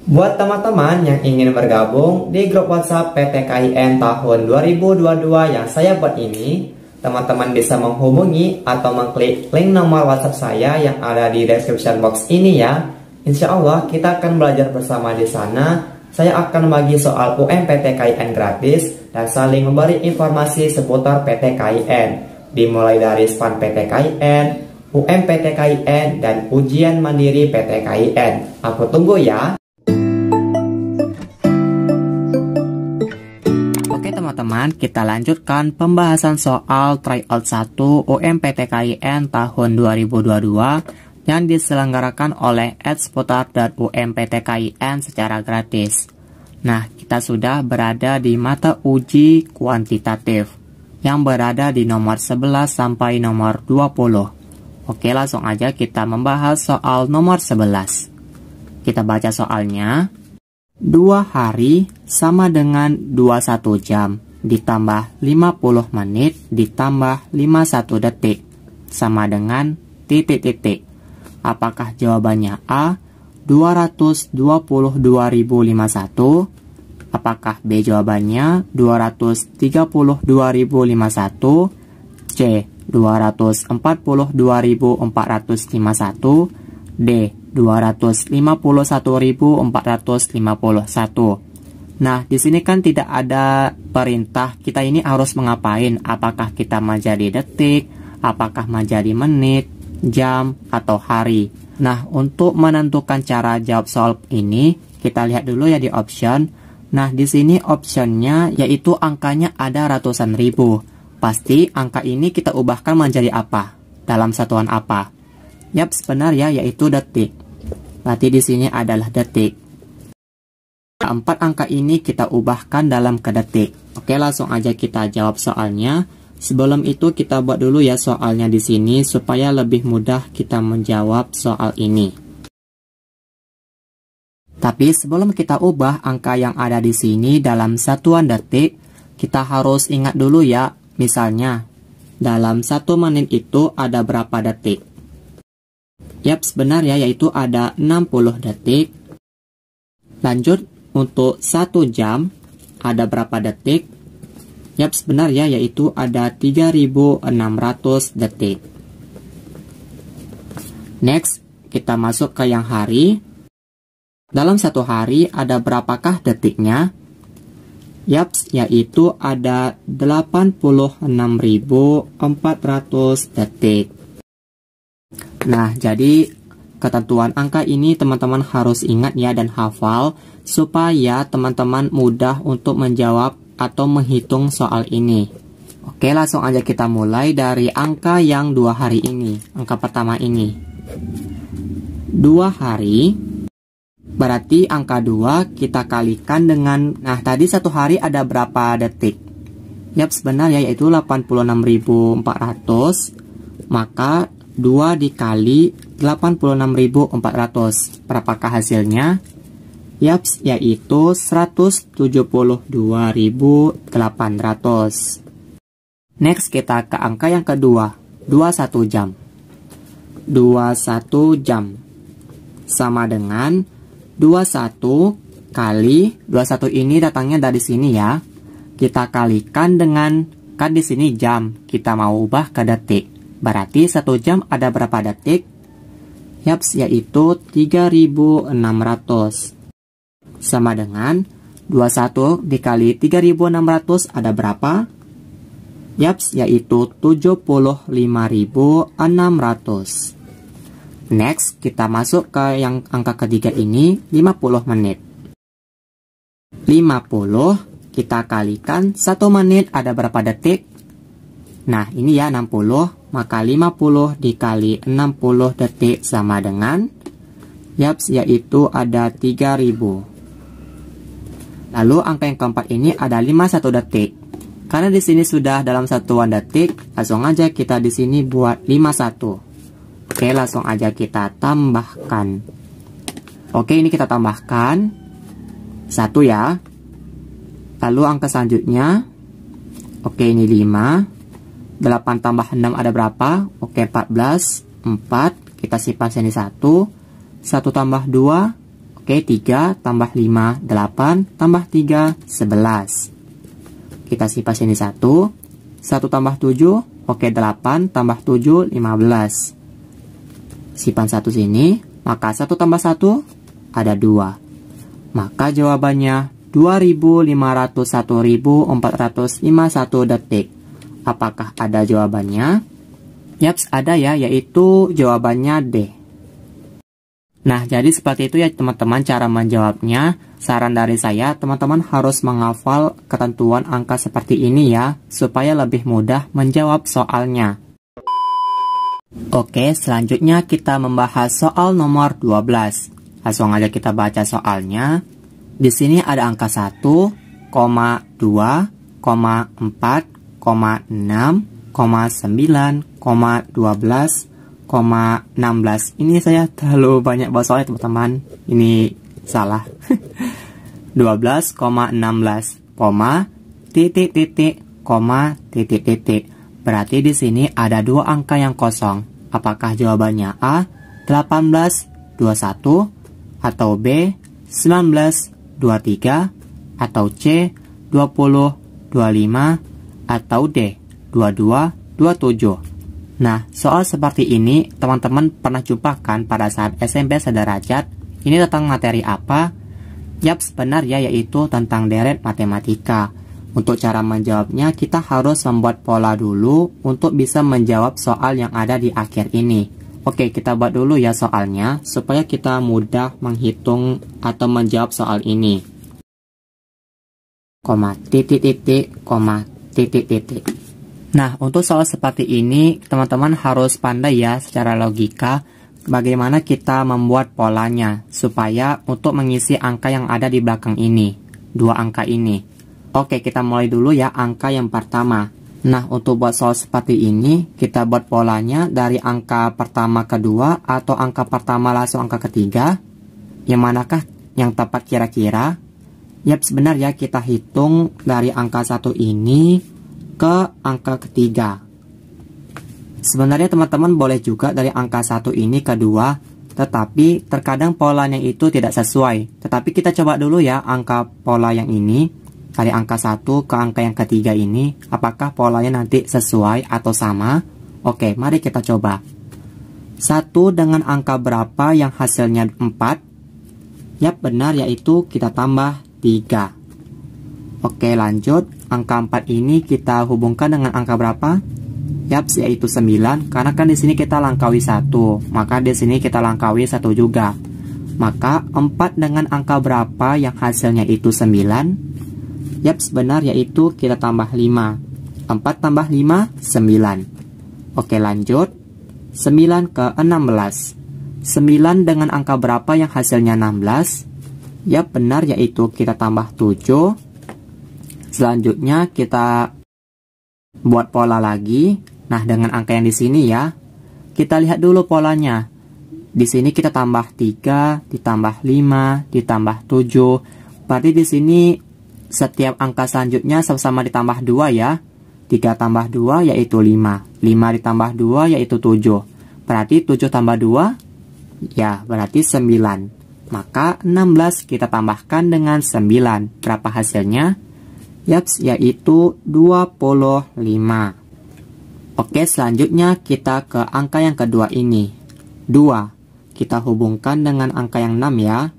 Buat teman-teman yang ingin bergabung di grup WhatsApp PT KIN tahun 2022 yang saya buat ini, teman-teman bisa menghubungi atau mengklik link nomor WhatsApp saya yang ada di description box ini ya. Insya Allah kita akan belajar bersama di sana. Saya akan membagi soal PT KIN gratis dan saling memberi informasi seputar PT KIN, dimulai dari SPAN PT KIN, PT KIN, dan ujian mandiri PT KIN. Aku tunggu ya. Teman-teman, kita lanjutkan pembahasan soal tryout 1 PT KIN tahun 2022 yang diselenggarakan oleh Expotar dan PT KIN secara gratis. Nah, kita sudah berada di mata uji kuantitatif yang berada di nomor 11 sampai nomor 20. Oke, langsung aja kita membahas soal nomor 11. Kita baca soalnya. 2 hari sama dengan 21 jam ditambah 50 menit ditambah 51 detik sama dengan titik-titik. Apakah jawabannya A 222.051? Apakah B jawabannya 232.051? C 242.451? D 251.451. Nah, di sini kan tidak ada perintah kita ini harus mengapain. Apakah kita menjadi detik, apakah menjadi menit, jam, atau hari. Nah, untuk menentukan cara jawab soal ini, kita lihat dulu ya di option. Nah, di sini optionnya yaitu angkanya ada ratusan ribu. Pasti angka ini kita ubahkan menjadi apa? Dalam satuan apa? Yap, benar ya, yaitu detik. Berarti di sini adalah detik. 4 angka ini kita ubahkan dalam ke detik. Oke, langsung aja kita jawab soalnya. Sebelum itu kita buat dulu ya soalnya di sini supaya lebih mudah kita menjawab soal ini. Tapi sebelum kita ubah angka yang ada di sini dalam satuan detik, kita harus ingat dulu ya. Misalnya, dalam 1 menit itu ada berapa detik? Yap, benar ya, yaitu ada 60 detik. Lanjut, untuk 1 jam ada berapa detik? Yap, benar ya, yaitu ada 3.600 detik. Next, kita masuk ke yang hari. Dalam 1 hari ada berapakah detiknya? Yap, yaitu ada 86.400 detik. Nah, jadi ketentuan angka ini teman-teman harus ingat ya dan hafal supaya teman-teman mudah untuk menjawab atau menghitung soal ini. Oke, langsung aja kita mulai dari angka yang 2 hari ini. Angka pertama ini. 2 hari, berarti angka 2 kita kalikan dengan, nah tadi 1 hari ada berapa detik? Yap, benar ya, yaitu 86.400. Maka 2 dikali 86.400. Berapakah hasilnya? Yaps, yaitu 172.800. Next, kita ke angka yang kedua, 21 jam. 21 jam sama dengan 21 kali 21 ini datangnya dari sini ya. Kita kalikan dengan, kan di sini jam, kita mau ubah ke detik. Berarti 1 jam ada berapa detik? Yaps, yaitu 3.600. Sama dengan 21 dikali 3.600 ada berapa? Yaps, yaitu 75.600. Next, kita masuk ke yang angka ketiga ini, 50 menit. 50, kita kalikan 1 menit ada berapa detik? Nah, ini ya 60, maka 50 dikali 60 detik sama dengan, yaps, yaitu ada 3.000. Lalu angka yang keempat ini ada 51 detik. Karena di sini sudah dalam satuan detik, langsung aja kita di sini buat 51. Oke, langsung aja kita tambahkan. Oke, ini kita tambahkan 1 ya. Lalu angka selanjutnya, oke ini 5. 8 tambah 6 ada berapa? Oke, 14. 4, kita simpan sini 1. 1 tambah 2, Oke, 3 tambah 5, 8 tambah 3, 11. Kita simpan sini 1. 1 tambah 7, oke 8 tambah 7, 15. Simpan 1 sini, maka 1 tambah 1, ada 2. Maka jawabannya 2501.451 detik. Apakah ada jawabannya? Yaps, ada ya, yaitu jawabannya D. Nah, jadi seperti itu ya teman-teman cara menjawabnya. Saran dari saya, teman-teman harus menghafal ketentuan angka seperti ini ya, supaya lebih mudah menjawab soalnya. Oke, selanjutnya kita membahas soal nomor 12. Langsung aja kita baca soalnya. Di sini ada angka 1, 2, 4, 6, 9, 12, 16. Ini saya terlalu banyak bahas soalnya teman-teman. Ini salah. 12,16, titik titik, titik titik. Berarti di sini ada 2 angka yang kosong. Apakah jawabannya A 18, 21 atau B 19, 23 atau C 20, 25 atau D 22, 27. Nah, soal seperti ini teman-teman pernah jumpa kan pada saat SMP sederajat? Ini tentang materi apa? Yaps, benar ya, yaitu tentang deret matematika. Untuk cara menjawabnya, kita harus membuat pola dulu untuk bisa menjawab soal yang ada di akhir ini. Oke, kita buat dulu ya soalnya, supaya kita mudah menghitung atau menjawab soal ini. Titik titik, titik titik. Nah, untuk soal seperti ini, teman-teman harus pandai ya secara logika bagaimana kita membuat polanya, supaya untuk mengisi angka yang ada di belakang ini, 2 angka ini. Oke, kita mulai dulu ya angka yang pertama. Nah, untuk buat soal seperti ini, kita buat polanya dari angka pertama kedua atau angka pertama langsung angka ketiga. Yang manakah yang tepat kira-kira? Yap, sebenarnya kita hitung dari angka 1 ini ke angka ketiga. Sebenarnya teman-teman boleh juga dari angka 1 ini ke 2, tetapi terkadang polanya itu tidak sesuai. Tetapi kita coba dulu ya angka pola yang ini, dari angka 1 ke angka yang ketiga ini, apakah polanya nanti sesuai atau sama? Oke, mari kita coba. 1 dengan angka berapa yang hasilnya 4? Yap, benar, yaitu kita tambah 3. Oke, lanjut. Angka 4 ini kita hubungkan dengan angka berapa? Yaps, yaitu 9. Karena kan di sini kita langkaui 1, maka di sini kita langkaui 1 juga. Maka 4 dengan angka berapa yang hasilnya itu 9? Yaps, benar, yaitu kita tambah 5. 4 tambah 5, 9. Oke, lanjut. 9 ke 16. 9 dengan angka berapa yang hasilnya 16? Yap, benar, yaitu kita tambah 7. Selanjutnya kita buat pola lagi. Nah, dengan angka yang di sini ya. Kita lihat dulu polanya. Di sini kita tambah 3, ditambah 5, ditambah 7. Berarti di sini setiap angka selanjutnya sama-sama ditambah 2 ya. 3 tambah 2 yaitu 5. 5 ditambah 2 yaitu 7. Berarti 7 tambah 2 ya berarti 9. Maka 16 kita tambahkan dengan 9. Berapa hasilnya? Yaps, yaitu 25. Oke, selanjutnya kita ke angka yang kedua ini. 2. Kita hubungkan dengan angka yang 6 ya.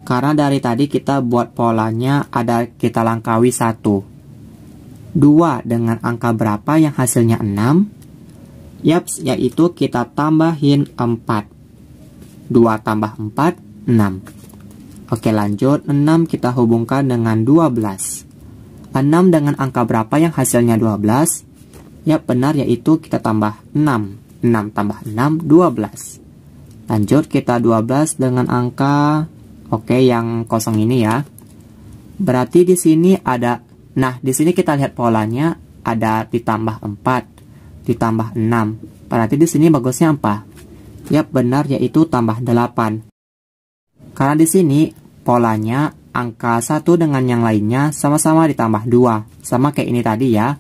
Karena dari tadi kita buat polanya ada kita langkaui 1. 2 dengan angka berapa yang hasilnya 6? Yaps, yaitu kita tambahin 4. 2 tambah 4, 6. Oke, lanjut. 6 kita hubungkan dengan 12. 6 dengan angka berapa yang hasilnya 12? Ya, benar, yaitu kita tambah 6. 6 tambah 6, 12. Lanjut, kita 12 dengan angka, oke, yang kosong ini ya. Berarti di sini ada, nah, di sini kita lihat polanya, ada ditambah 4, ditambah 6. Berarti di sini bagusnya apa? Ya, benar, yaitu tambah 8. Karena di sini polanya angka 1 dengan yang lainnya sama-sama ditambah 2. Sama kayak ini tadi ya.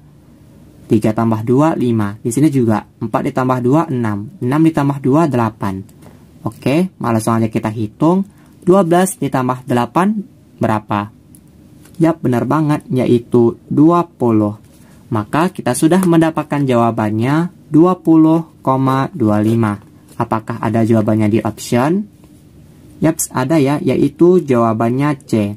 3 tambah 2, 5. Di sini juga 4 ditambah 2, 6. 6 ditambah 2, 8. Oke, langsung aja kita hitung. 12 ditambah 8 berapa? Yap, benar banget, yaitu 20. Maka kita sudah mendapatkan jawabannya 20,25. Apakah ada jawabannya di option? Yaps, ada ya, yaitu jawabannya C.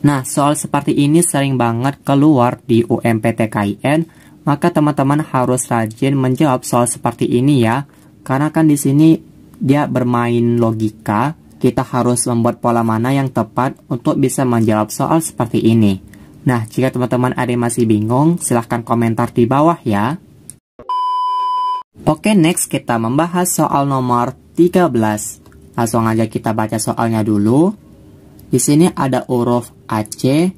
Nah, soal seperti ini sering banget keluar di UMPTKIN, maka teman-teman harus rajin menjawab soal seperti ini ya. Karena kan di sini dia bermain logika, kita harus membuat pola mana yang tepat untuk bisa menjawab soal seperti ini. Nah, jika teman-teman ada yang masih bingung, silahkan komentar di bawah ya. Oke, next kita membahas soal nomor 13. Langsung aja kita baca soalnya dulu. Di sini ada huruf AC,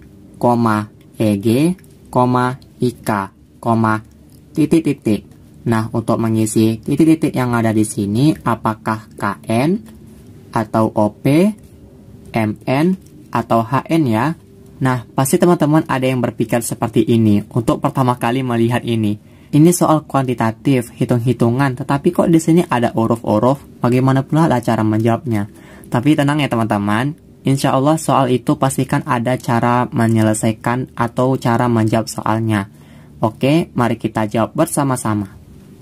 EG, IK, titik-titik. Nah, untuk mengisi titik-titik yang ada di sini, apakah KN, atau OP, MN, atau HN ya? Nah, pasti teman-teman ada yang berpikir seperti ini untuk pertama kali melihat ini. Ini soal kuantitatif, hitung-hitungan, tetapi kok di sini ada huruf-huruf, bagaimana pula cara menjawabnya? Tapi tenang ya teman-teman, insya Allah soal itu pastikan ada cara menyelesaikan atau cara menjawab soalnya. Oke, mari kita jawab bersama-sama.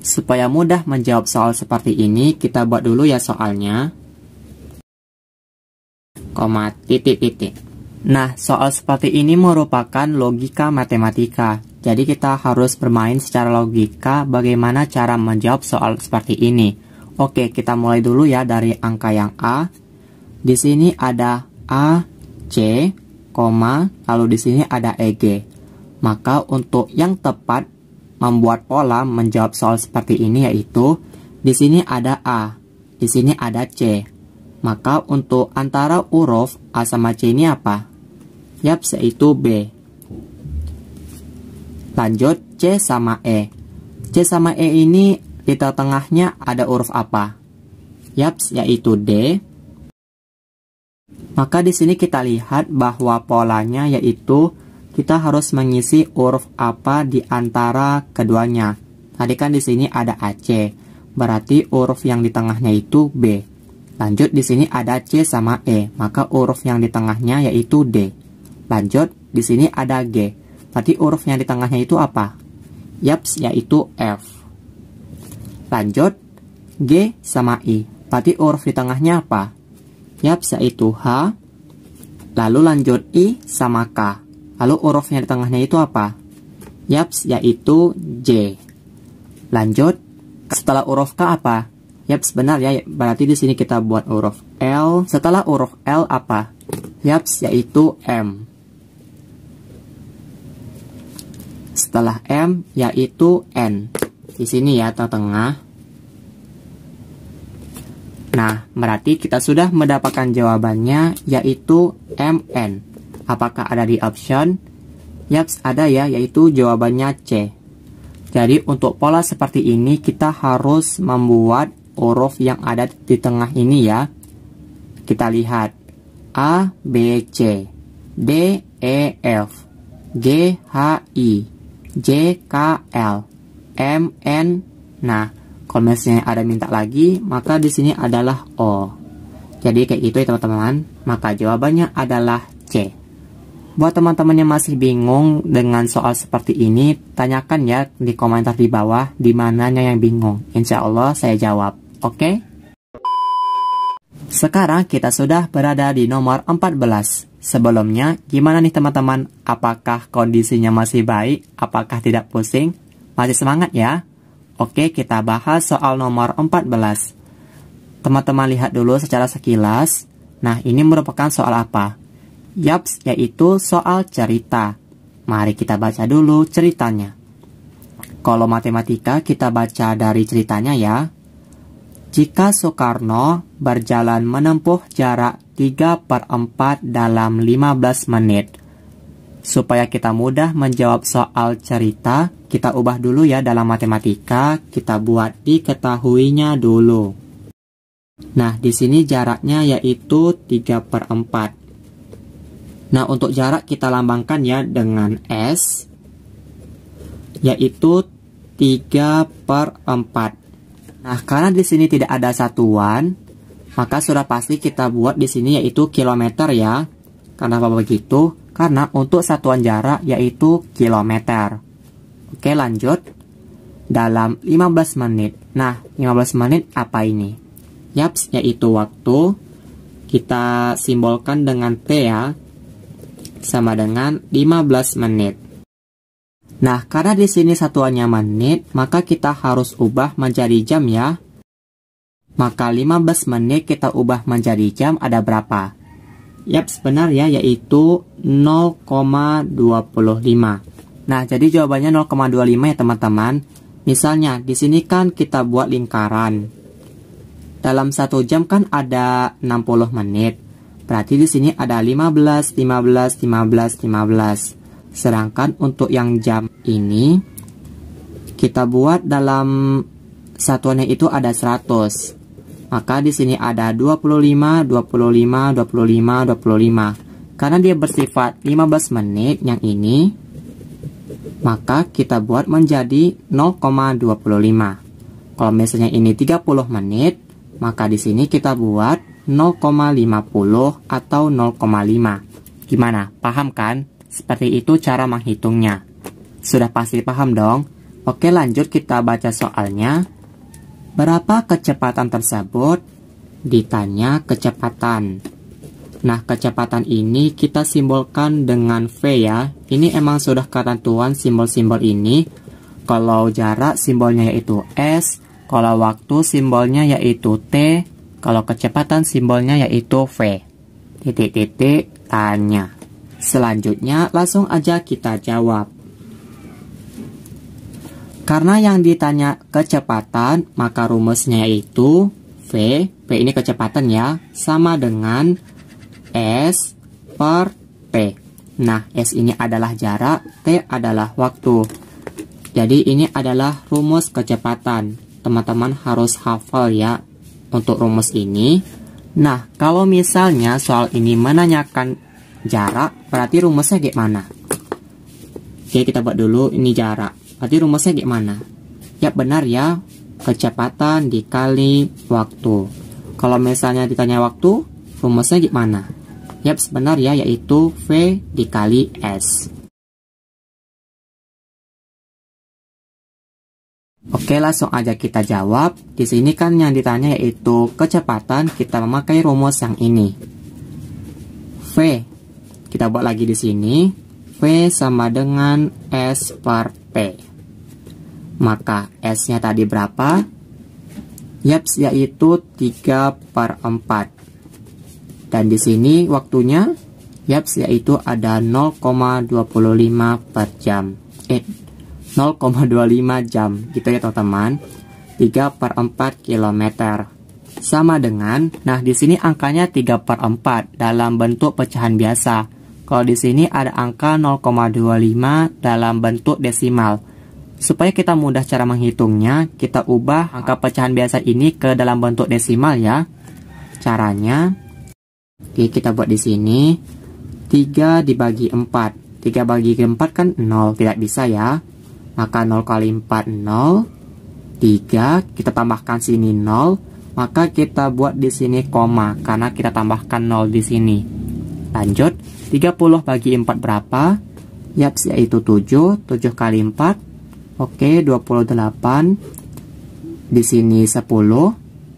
Supaya mudah menjawab soal seperti ini, kita buat dulu ya soalnya. Titik-titik. Nah, soal seperti ini merupakan logika matematika. Jadi kita harus bermain secara logika bagaimana cara menjawab soal seperti ini. Oke, kita mulai dulu ya dari angka yang A. Di sini ada A, C, lalu di sini ada EG. Maka untuk yang tepat membuat pola menjawab soal seperti ini yaitu di sini ada A, di sini ada C. Maka untuk antara huruf A sama C ini apa? Yaps, yaitu B. Lanjut C sama E. C sama E ini di tengahnya ada huruf apa? Yaps, yaitu D. Maka di sini kita lihat bahwa polanya yaitu kita harus mengisi huruf apa di antara keduanya. Tadi kan di sini ada AC, berarti huruf yang di tengahnya itu B. Lanjut di sini ada C sama E, maka huruf yang di tengahnya yaitu D. Lanjut di sini ada G, berarti huruf yang di tengahnya itu apa? Yaps, yaitu F. Lanjut G sama I, berarti huruf di tengahnya apa? Yaps, yaitu H. Lalu lanjut I sama K, lalu hurufnya di tengahnya itu apa? Yaps, yaitu J. Lanjut setelah huruf K apa? Yaps, benar ya, berarti di sini kita buat huruf L. Setelah huruf L apa? Yaps, yaitu M. Setelah M yaitu N. Di sini ya tengah. Nah, berarti kita sudah mendapatkan jawabannya yaitu MN. Apakah ada di option? Yaps, ada ya, yaitu jawabannya C. Jadi untuk pola seperti ini kita harus membuat huruf yang ada di tengah ini ya. Kita lihat A, B, C, D, E, F, G, H, I, J, K, L, M, N. Nah, kalau misalnya ada minta lagi, maka di sini adalah O. Jadi kayak gitu ya teman-teman. Maka jawabannya adalah C. Buat teman-teman yang masih bingung dengan soal seperti ini, tanyakan ya di komentar di bawah di mananya yang bingung. Insya Allah saya jawab. Oke? Sekarang kita sudah berada di nomor 14. Sebelumnya, gimana nih teman-teman? Apakah kondisinya masih baik? Apakah tidak pusing? Masih semangat ya? Oke, kita bahas soal nomor 14. Teman-teman lihat dulu secara sekilas. Nah, ini merupakan soal apa? Yaps, yaitu soal cerita. Mari kita baca dulu ceritanya. Kalau matematika, kita baca dari ceritanya ya. Jika Soekarno berjalan menempuh jarak 3/4 dalam 15 menit. Supaya kita mudah menjawab soal cerita, kita ubah dulu ya dalam matematika, kita buat diketahuinya dulu. Nah, di sini jaraknya yaitu 3/4. Nah, untuk jarak kita lambangkan ya dengan S, yaitu 3/4. Nah, karena di sini tidak ada satuan, Maka sudah pasti kita buat di sini yaitu kilometer ya. Kenapa begitu? Karena untuk satuan jarak yaitu kilometer. Oke, lanjut. Dalam 15 menit. Nah, 15 menit apa ini? Yaps, yaitu waktu. Kita simbolkan dengan T ya. Sama dengan 15 menit. Nah, karena di sini satuannya menit, maka kita harus ubah menjadi jam ya. Maka 15 menit kita ubah menjadi jam ada berapa? Yaps, benar ya, yaitu 0,25. Nah, jadi jawabannya 0,25 ya teman-teman. Misalnya, di sini kan kita buat lingkaran. Dalam 1 jam kan ada 60 menit. Berarti di sini ada 15, 15, 15, 15. Sedangkan untuk yang jam ini, kita buat dalam satuannya itu ada 100. Maka di sini ada 25, 25, 25, 25. Karena dia bersifat 15 menit yang ini, maka kita buat menjadi 0,25. Kalau misalnya ini 30 menit, maka di sini kita buat 0,50 atau 0,5. Gimana? Paham kan? Seperti itu cara menghitungnya. Sudah pasti paham dong? Oke, lanjut kita baca soalnya. Berapa kecepatan tersebut? Ditanya kecepatan. Nah, kecepatan ini kita simbolkan dengan V ya. Ini emang sudah ketentuan simbol-simbol ini. Kalau jarak simbolnya yaitu S. Kalau waktu simbolnya yaitu T. Kalau kecepatan simbolnya yaitu V. Titik-titik tanya. Selanjutnya langsung aja kita jawab. Karena yang ditanya kecepatan, maka rumusnya yaitu V ini kecepatan ya, sama dengan S per T. Nah, S ini adalah jarak, T adalah waktu. Jadi ini adalah rumus kecepatan. Teman-teman harus hafal ya untuk rumus ini. Nah, kalau misalnya soal ini menanyakan jarak, berarti rumusnya gimana? Oke, kita buat dulu ini jarak. Berarti rumusnya gimana? Ya benar ya, kecepatan dikali waktu. Kalau misalnya ditanya waktu, rumusnya gimana? Yap, benar ya, yaitu V dikali S. Oke, langsung aja kita jawab. Di sini kan yang ditanya yaitu kecepatan, kita memakai rumus yang ini. V, kita buat lagi di sini. V sama dengan S per T. Maka S-nya tadi berapa? Yaps, yaitu 3/4. Dan di sini waktunya, yaps, yaitu ada 0,25 per jam. 0,25 jam, gitu ya teman-teman. 3/4 kilometer. Sama dengan, nah di sini angkanya 3/4 dalam bentuk pecahan biasa. Kalau di sini ada angka 0,25 dalam bentuk desimal. Supaya kita mudah cara menghitungnya, kita ubah angka pecahan biasa ini ke dalam bentuk desimal ya. Caranya, oke, kita buat di sini 3 dibagi 4. 3 bagi 4 kan 0, tidak bisa ya. Maka 0 kali 4 0. 3, kita tambahkan sini 0, maka kita buat di sini koma karena kita tambahkan 0 di sini. Lanjut, 30 bagi 4 berapa? Yaps, yaitu 7. 7 kali 4. Oke, 28. Di sini 10.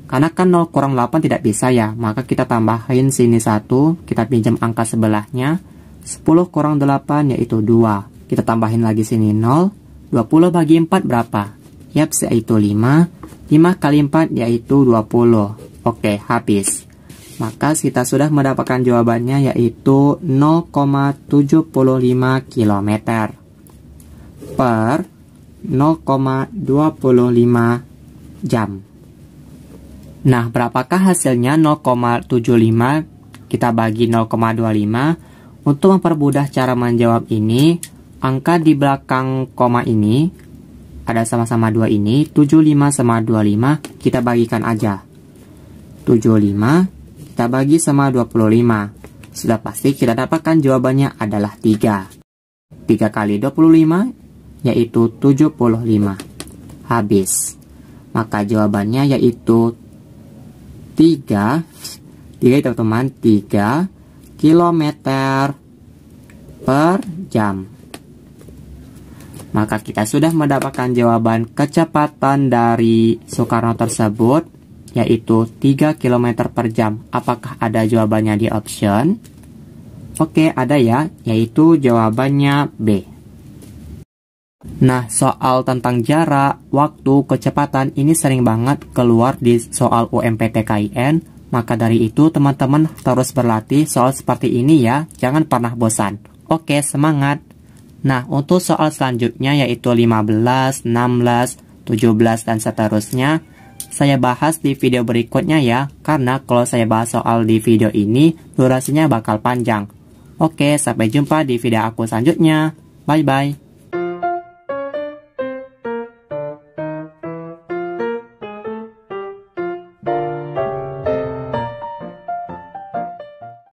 Karena kan 0 kurang 8 tidak bisa ya. Maka kita tambahin sini 1. Kita pinjam angka sebelahnya. 10 kurang 8 yaitu 2. Kita tambahin lagi sini 0. 20 bagi 4 berapa? Yaps, yaitu 5. 5 kali 4 yaitu 20. Oke, habis. Maka kita sudah mendapatkan jawabannya yaitu 0,75 km per 0,25 jam. Nah, berapakah hasilnya 0,75 kita bagi 0,25? Untuk mempermudah cara menjawab ini, angka di belakang koma ini ada sama-sama 2 ini, 75 sama 25, kita bagikan aja. 75 kita bagi sama 25. Sudah pasti kita dapatkan jawabannya adalah 3. 3 kali 25 yaitu 75. Habis. Maka jawabannya yaitu 3 teman-teman, 3 kilometer per jam. Maka kita sudah mendapatkan jawaban kecepatan dari Soekarno tersebut, yaitu 3 km per jam. Apakah ada jawabannya di option? Oke, ada ya, yaitu jawabannya B. Nah, soal tentang jarak, waktu, kecepatan ini sering banget keluar di soal UMPTKIN. Maka dari itu teman-teman terus berlatih soal seperti ini ya, jangan pernah bosan. Oke, semangat! Nah, untuk soal selanjutnya yaitu 15, 16, 17, dan seterusnya, saya bahas di video berikutnya ya, karena kalau saya bahas soal di video ini, durasinya bakal panjang. Oke, sampai jumpa di video aku selanjutnya. Bye-bye!